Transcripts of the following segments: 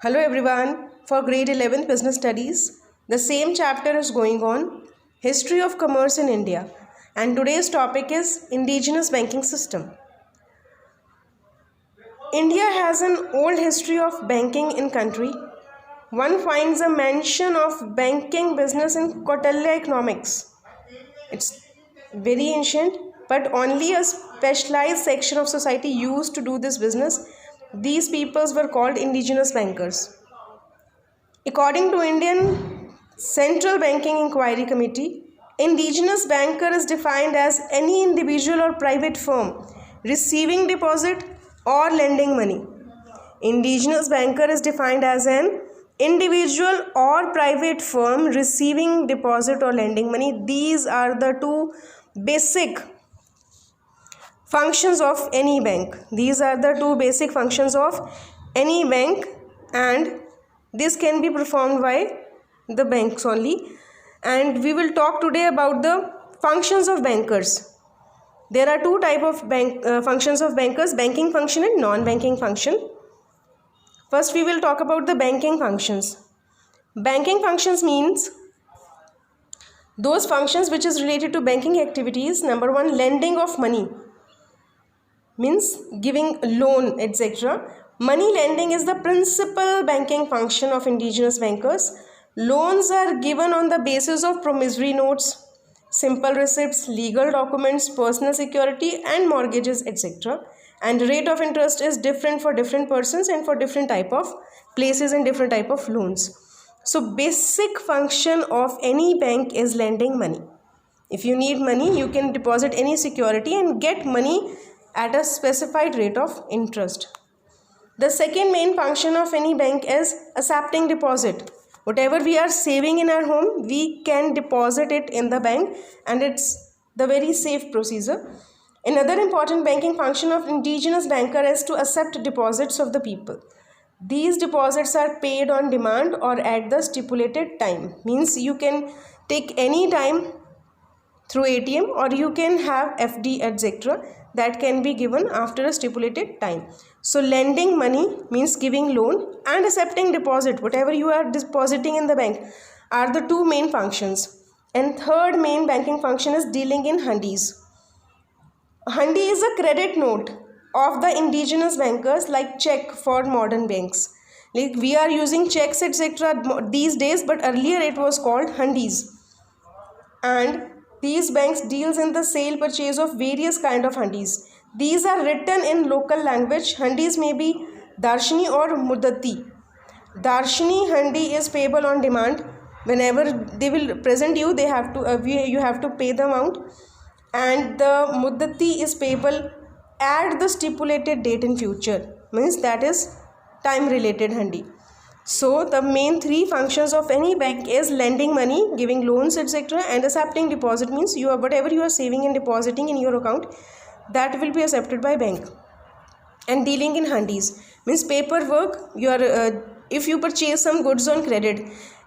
Hello everyone, for grade 11 business studies, the same chapter is going on, History of Commerce in India, and today's topic is Indigenous Banking System. India has an old history of banking in country. One finds a mention of banking business in Kautilya economics. It's very ancient, but only a specialized section of society used to do this business. These peoples were called indigenous bankers. According to Indian Central Banking Inquiry Committee, indigenous banker is defined as any individual or private firm receiving deposit or lending money. Indigenous banker is defined as an individual or private firm receiving deposit or lending money. These are the two basic functions of any bank. These are the two basic functions of any bank, and this can be performed by the banks only. And we will talk today about the functions of bankers. There are two type of functions of bankers: banking function and non-banking function. First we will talk about the banking functions. Banking functions means those functions which is related to banking activities. Number one, lending of money, means giving loan, etc. Money lending is the principal banking function of indigenous bankers. Loans are given on the basis of promissory notes, simple receipts, legal documents, personal security and mortgages, etc. And rate of interest is different for different persons and for different type of places and different type of loans. So basic function of any bank is lending money. If you need money, you can deposit any security and get money at a specified rate of interest. The second main function of any bank is accepting deposit. Whatever we are saving in our home, we can deposit it in the bank, and it's the very safe procedure. Another important banking function of indigenous banker is to accept deposits of the people. These deposits are paid on demand or at the stipulated time. Means you can take any time through ATM, or you can have FD, etc. that can be given after a stipulated time. So lending money means giving loan, and accepting deposit, whatever you are depositing in the bank, are the two main functions. And third main banking function is dealing in hundis. Hundi is a credit note of the indigenous bankers, like check for modern banks. Like we are using checks, etc. these days, but earlier it was called hundis. And these banks deals in the sale purchase of various kind of hundis. These are written in local language. Hundis may be darshini or muddati. Darshini hundi is payable on demand. Whenever they will present you, they have to you have to pay the amount. And the muddati is payable at the stipulated date in future. Means that is time related hundi. So the main three functions of any bank is lending money, giving loans, etc. and accepting deposit, means you are whatever you are saving and depositing in your account, that will be accepted by bank. And dealing in hundis means paperwork. You are if you purchase some goods on credit,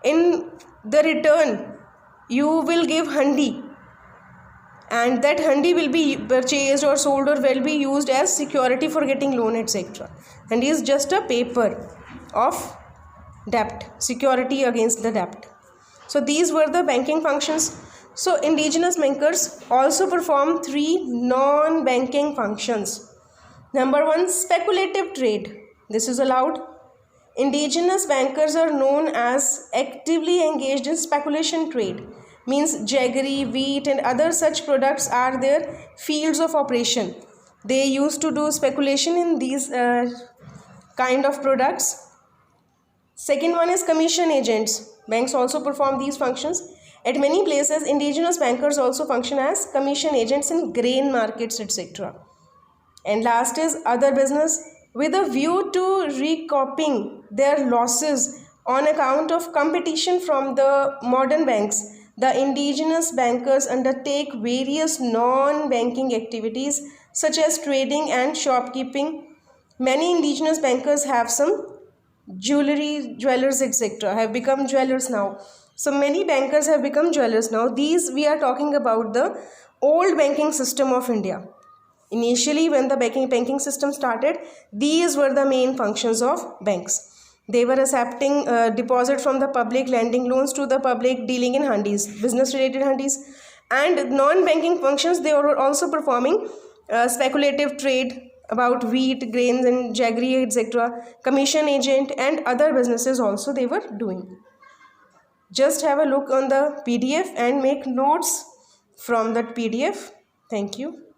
in the return you will give hundi, and that hundi will be purchased or sold or will be used as security for getting loan, etc. Hundi is just a paper of debt, security against the debt. So these were the banking functions. So indigenous bankers also perform three non-banking functions. Number one, speculative trade. This is allowed. Indigenous bankers are known as actively engaged in speculation trade. Means jaggery, wheat and other such products are their fields of operation. They used to do speculation in these kind of products. Second one is commission agents. Banks also perform these functions. At many places, indigenous bankers also function as commission agents in grain markets, etc. And last is other business. With a view to recouping their losses on account of competition from the modern banks, the indigenous bankers undertake various non-banking activities such as trading and shopkeeping. Many indigenous bankers have some jewelers, etc. have become jewelers now. So many bankers have become jewelers now. These we are talking about the old banking system of India. Initially, when the banking system started, these were the main functions of banks. They were accepting deposit from the public, lending loans to the public, dealing in handis, business related handis. And non-banking functions, they were also performing speculative trade about wheat, grains and jaggery, etc. Commission agent and other businesses also they were doing. Just have a look on the PDF and make notes from that PDF. Thank you.